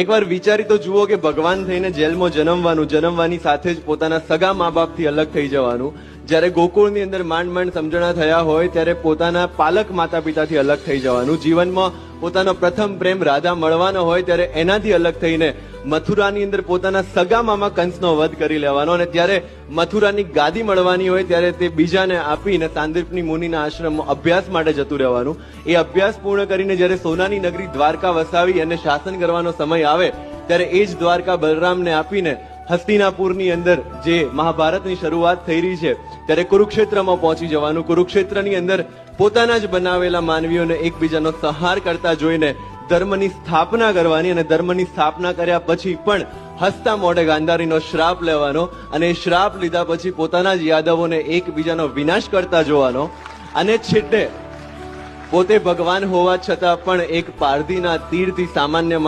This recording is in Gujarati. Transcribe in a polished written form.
એકવાર વિચારી તો જુઓ કે ભગવાન થઈને જેલમાં જન્મવાની સાથે જ પોતાના સગા મા બાપથી અલગ થઈ જવાનું. જ્યારે ગોકુળની અંદર માંડ સમજણા થયા હોય ત્યારે પોતાના પાલક માતા પિતાથી અલગ થઈ જવાનું. જીવનમાં પોતાનો પ્રથમ પ્રેમ રાધા મળવાનો હોય ત્યારે એનાથી અલગ થઈને મથુરાની અંદર પોતાના સગા મામા કંસનો વધ કરી લેવાનો, અને ત્યારે મથુરાની ગાદી મળવાની હોય ત્યારે તે બીજાને આપીને સાંદીપની મુનિના આશ્રમમાં અભ્યાસ માટે જતું રહેવાનું. એ અભ્યાસ પૂર્ણ કરીને જ્યારે સોનાની નગરી દ્વારકા વસાવી અને શાસન કરવાનો સમય આવે ત્યારે એ જ દ્વારકા બલરામને આપીને હસ્તિનાપુરની અંદર જે મહાભારતની શરૂઆત થઈ રહી છે ત્યારે કુરુક્ષેત્રમાં પહોંચી જવાનું. કુરુક્ષેત્રની અંદર પોતાના જ બનાવેલા માનવીઓને એકબીજાનો સંહાર કરતા જોઈને ધર્મની સ્થાપના કરવાની, અને ધર્મની સ્થાપના કર્યા પછી પણ હસતા મોઢે ગાંધારીનો શ્રાપ લેવાનો, અને એ શ્રાપ લીધા પછી પોતાના જ યાદવોને એકબીજાનો વિનાશ કરતા જોવાનો, અને છેલ્લે પોતે ભગવાન હોવા છતાં પણ એક પારધીના તીરથી સામાન્ય